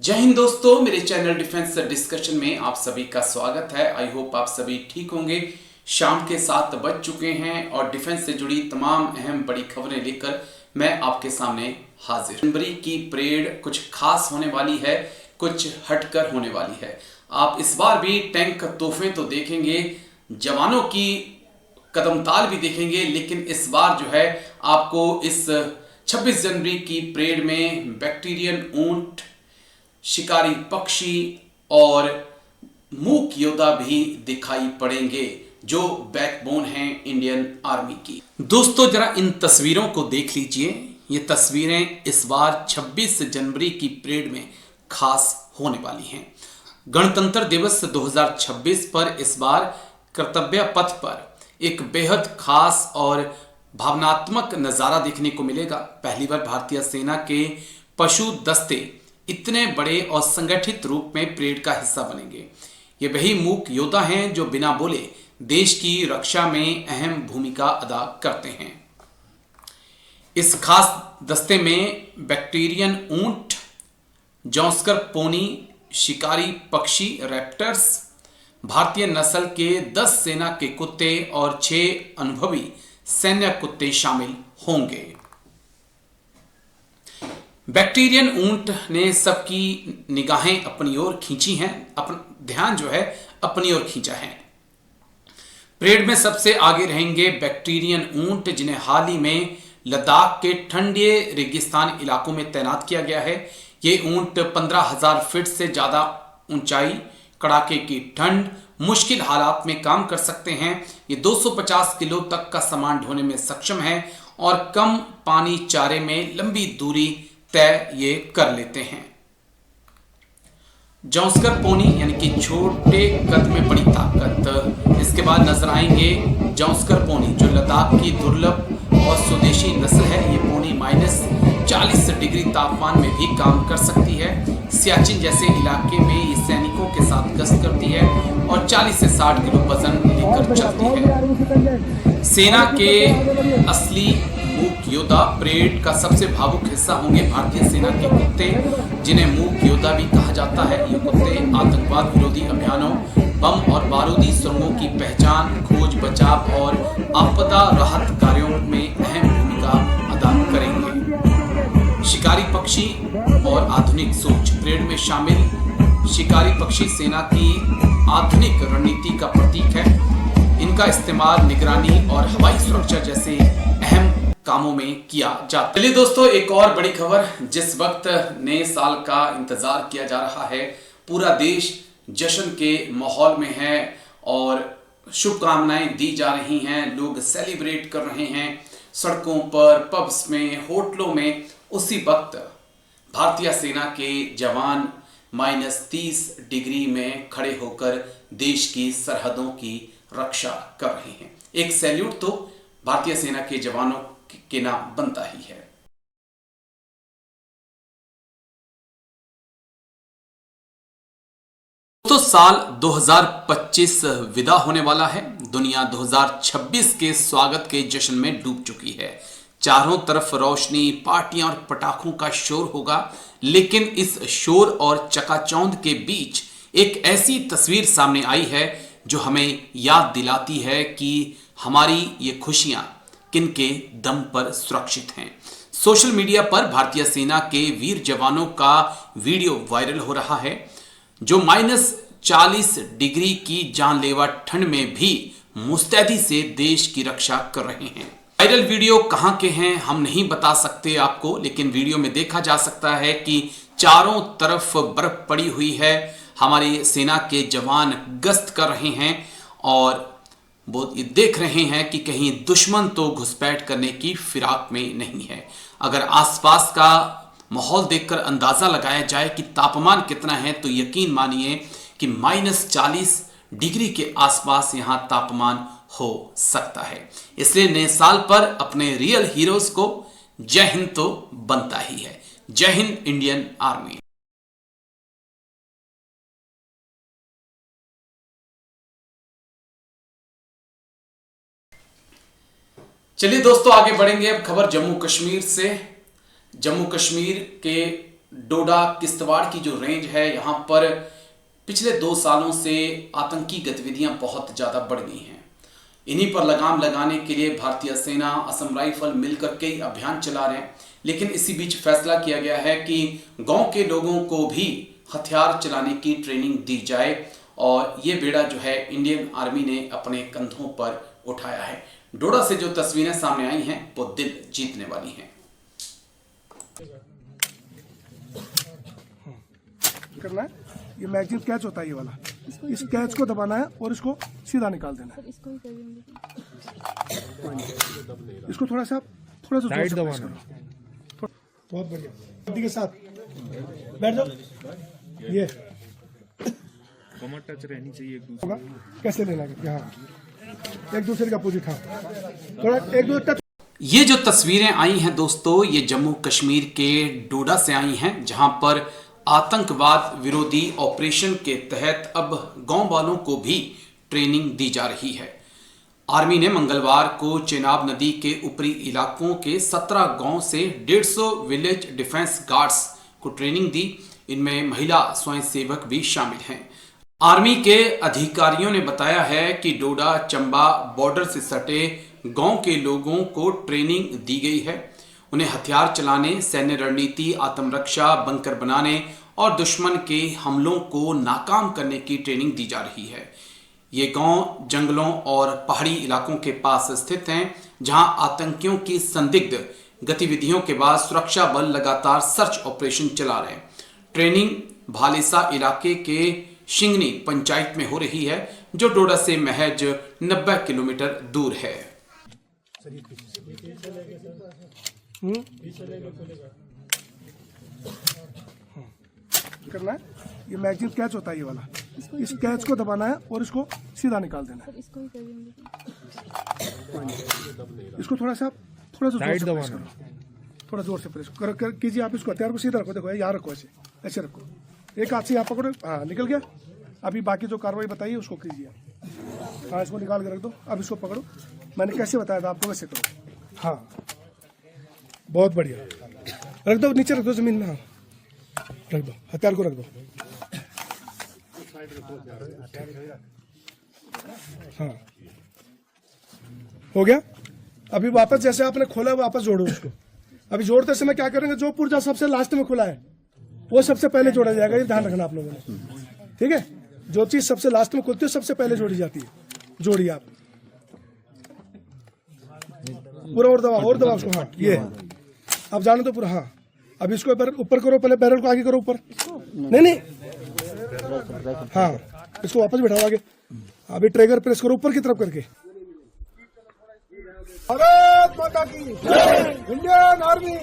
जय हिंद दोस्तों, मेरे चैनल डिफेंस डिस्कशन में आप सभी का स्वागत है। आई होप आप सभी ठीक होंगे। शाम के 7 बज चुके हैं और डिफेंस से जुड़ी तमाम अहम बड़ी खबरें लेकर मैं आपके सामने हाजिर। जनवरी की परेड कुछ खास होने वाली है, कुछ हटकर होने वाली है। आप इस बार भी टैंक तोहफे तो देखेंगे, जवानों की कदमताल भी देखेंगे, लेकिन इस बार जो है आपको इस 26 जनवरी की परेड में बैक्टीरियन ऊंट, शिकारी पक्षी और मूक योद्धा भी दिखाई पड़ेंगे, जो बैकबोन हैं इंडियन आर्मी की। दोस्तों, जरा इन तस्वीरों को देख लीजिए। ये तस्वीरें इस बार 26 जनवरी की परेड में खास होने वाली हैं। गणतंत्र दिवस 2026 पर इस बार कर्तव्य पथ पर एक बेहद खास और भावनात्मक नजारा देखने को मिलेगा। पहली बार भारतीय सेना के पशु दस्ते इतने बड़े और संगठित रूप में परेड का हिस्सा बनेंगे। ये वही मूक योद्धा हैं जो बिना बोले देश की रक्षा में अहम भूमिका अदा करते हैं। इस खास दस्ते में बैक्टीरियन ऊंट, जौंस्कर पोनी, शिकारी पक्षी रैप्टर्स, भारतीय नस्ल के 10 सेना के कुत्ते और 6 अनुभवी सैन्य कुत्ते शामिल होंगे। बैक्टीरियन ऊंट ने सबकी निगाहें अपनी ओर खींची हैं, अपना ध्यान जो है अपनी ओर खींचा है। परेड में सबसे आगे रहेंगे बैक्टीरियन ऊंट, जिन्हें हाल ही में लद्दाख के ठंडे रेगिस्तान इलाकों में तैनात किया गया है। ये ऊंट 15,000 फीट से ज्यादा ऊंचाई, कड़ाके की ठंड, मुश्किल हालात में काम कर सकते हैं। ये 250 किलो तक का सामान ढोने में सक्षम है और कम पानी चारे में लंबी दूरी तय ये कर लेते हैं। जौंस्कर पोनी यानी कि छोटे कद में बड़ी ताकत। इसके बाद नजर आएंगे जौंस्कर पोनी, जो लद्दाख की दुर्लभ और स्वदेशी नस्ल है। ये पोनी -40 डिग्री तापमान में भी काम कर सकती है। सियाचिन जैसे इलाके में ये सैनिकों के साथ गश्त करती है और 40 से 60 किलो वजन लेकर चलती है। सेना के असली मूक योद्धा परेड का सबसे भावुक हिस्सा होंगे भारतीय सेना के कुत्ते, जिन्हें मूक योद्धा भी कहा जाता है। ये कुत्ते आतंकवाद विरोधी अभियानों, बम और बारूदी सुरंगों की पहचान, खोज बचाव और आपदा राहत कार्यों में अहम भूमिका अदा करेंगे। शिकारी पक्षी और आधुनिक सोच। परेड में शामिल शिकारी पक्षी सेना की आधुनिक रणनीति का प्रतीक है। इनका इस्तेमाल निगरानी और हवाई सुरक्षा जैसे अहम कामों में किया जाता है। चलिए दोस्तों, एक और बड़ी खबर। जिस वक्त नए साल का इंतजार किया जा रहा है, पूरा देश जश्न के माहौल में है और शुभकामनाएं दी जा रही हैं, लोग सेलिब्रेट कर रहे हैं सड़कों पर, पब्स में, होटलों में। उसी वक्त भारतीय सेना के जवान -30 डिग्री में खड़े होकर देश की सरहदों की रक्षा कर रहे हैं। एक सैल्यूट तो भारतीय सेना के जवानों के नाम बनता ही है। तो साल 2025 विदा होने वाला है। दुनिया 2026 के स्वागत के जश्न में डूब चुकी है। चारों तरफ रोशनी, पार्टियां और पटाखों का शोर होगा, लेकिन इस शोर और चकाचौंध के बीच एक ऐसी तस्वीर सामने आई है जो हमें याद दिलाती है कि हमारी ये खुशियां किनके दम पर सुरक्षित हैं। सोशल मीडिया पर भारतीय सेना के वीर जवानों का वीडियो वायरल हो रहा है, जो -40 डिग्री की जानलेवा ठंड में भी मुस्तैदी से देश की रक्षा कर रहे हैं। वायरल वीडियो कहां के हैं हम नहीं बता सकते आपको, लेकिन वीडियो में देखा जा सकता है कि चारों तरफ बर्फ पड़ी हुई है। हमारी सेना के जवान गश्त कर रहे हैं और वो ये देख रहे हैं कि कहीं दुश्मन तो घुसपैठ करने की फिराक में नहीं है। अगर आसपास का माहौल देखकर अंदाजा लगाया जाए कि तापमान कितना है, तो यकीन मानिए कि -40 डिग्री के आसपास यहां तापमान हो सकता है। इसलिए नए साल पर अपने रियल हीरोज को जय हिंद तो बनता ही है। जय हिंद इंडियन आर्मी। चलिए दोस्तों, आगे बढ़ेंगे। अब खबर जम्मू कश्मीर से। जम्मू कश्मीर के डोडा किश्तवाड़ की जो रेंज है यहाँ पर पिछले 2 सालों से आतंकी गतिविधियां बहुत ज़्यादा बढ़ गई हैं। इन्हीं पर लगाम लगाने के लिए भारतीय सेना, असम राइफल मिलकर कई अभियान चला रहे हैं। लेकिन इसी बीच फैसला किया गया है कि गांव के लोगों को भी हथियार चलाने की ट्रेनिंग दी जाए और ये बेड़ा जो है इंडियन आर्मी ने अपने कंधों पर उठाया है। डोडा से जो तस्वीरें सामने आई हैं वो दिल जीतने वाली हैं। करना है, ये मैगजीन कैच होता है, ये वाला, इस कैच को दबाना है और इसको सीधा निकाल देना है। इसको थोड़ा सा साइड दबाना है। बहुत बढ़िया, गद्दी के साथ बैठ जाओ। ये कमर टच रहनी चाहिए एक दूसरे, कैसे लेना है, हाँ एक दूसरे का अपोजिट, हाँ थोड़ा एक दूसरे टच। ये जो तस्वीरें आई हैं दोस्तों, ये जम्मू कश्मीर के डोडा से आई हैं, जहां पर आतंकवाद विरोधी ऑपरेशन के तहत अब गांव वालों को भी ट्रेनिंग दी जा रही है। आर्मी ने मंगलवार को चेनाब नदी के ऊपरी इलाकों के 17 गांव से 150 विलेज डिफेंस गार्ड्स को ट्रेनिंग दी। इनमें महिला स्वयंसेवक भी शामिल हैं। आर्मी के अधिकारियों ने बताया है कि डोडा चंबा बॉर्डर से सटे गांव के लोगों को ट्रेनिंग दी गई है। उन्हें हथियार चलाने, सैन्य रणनीति, आत्मरक्षा, बंकर बनाने और दुश्मन के हमलों को नाकाम करने की ट्रेनिंग दी जा रही है। ये गांव जंगलों और पहाड़ी इलाकों के पास स्थित हैं, जहां आतंकियों की संदिग्ध गतिविधियों के बाद सुरक्षा बल लगातार सर्च ऑपरेशन चला रहे हैं। ट्रेनिंग भालेसा इलाके के शिंगनी पंचायत में हो रही है, जो डोडा से महज 90 किलोमीटर दूर है। करना है, ये मैगजीन कैच होता है, ये वाला, इस कैच को दबाना है और इसको सीधा निकाल देना है। इसको थोड़ा सा साइड दबाना है, थोड़ा जोर से प्रेस कीजिए। आप इसको हथियार को सीधा रखो, देखो यहाँ रखो, ऐसे रखो, एक हाथ से यहाँ पकड़ो, हाँ निकल गया। अभी बाकी जो कार्रवाई बताइए उसको कीजिए। हाँ इसको निकाल के रख दो। अब इसको पकड़ो, मैंने कैसे बताया था आपको वैसे करो। हाँ बहुत बढ़िया, रख दो, नीचे रख दो जमीन में, हाँ रख दो, हथियार को रख दो। हाँ हो गया। अभी वापस जैसे आपने खोला वापस जोड़ो उसको। अभी जोड़ते समय क्या करेंगे, जो पुर्जा सबसे लास्ट में खुला है वो सबसे पहले जोड़ा जाएगा, ये ध्यान रखना आप लोगों ने, ठीक है। जो चीज सबसे लास्ट में खुलती है सबसे पहले जोड़ी जाती है। जोड़िए आप पूरा, और दबा उसको, हाँ ये अब जाने दो पूरा। हाँ अब इसको ऊपर करो, पहले बैरल को आगे करो ऊपर, नहीं हाँ इसको वापस बिठाओ आगे। अभी ट्रिगर प्रेस करो ऊपर की तरफ करके। भारत माता की इंडियन आर्मी।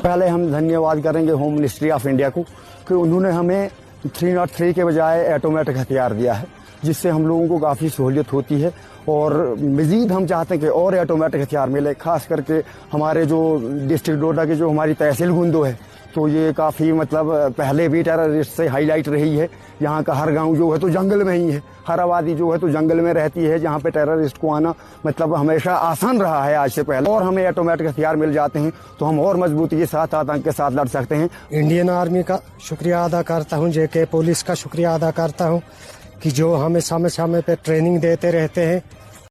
पहले हम धन्यवाद करेंगे होम मिनिस्ट्री ऑफ इंडिया को कि उन्होंने हमें 303 के बजाय ऑटोमेटिक हथियार दिया है, जिससे हम लोगों को काफ़ी सहूलियत होती है। और मज़ीद हम चाहते हैं कि और ऑटोमेटिक हथियार मिले, खास करके हमारे जो डिस्ट्रिक्ट डोडा की जो हमारी तहसील गुंदो है, तो ये काफ़ी मतलब पहले भी टेररिस्ट से हाईलाइट रही है। यहाँ का हर गांव जो है तो जंगल में ही है, हर आबादी जो है तो जंगल में रहती है, जहाँ पे टेररिस्ट को आना मतलब हमेशा आसान रहा है आज से पहले। और हमें ऑटोमेटिक हथियार मिल जाते हैं तो हम और मजबूती के साथ आतंक के साथ लड़ सकते हैं। इंडियन आर्मी का शुक्रिया अदा करता हूँ, जेके पुलिस का शुक्रिया अदा करता हूँ कि जो हमें समय समय पे ट्रेनिंग देते रहते हैं।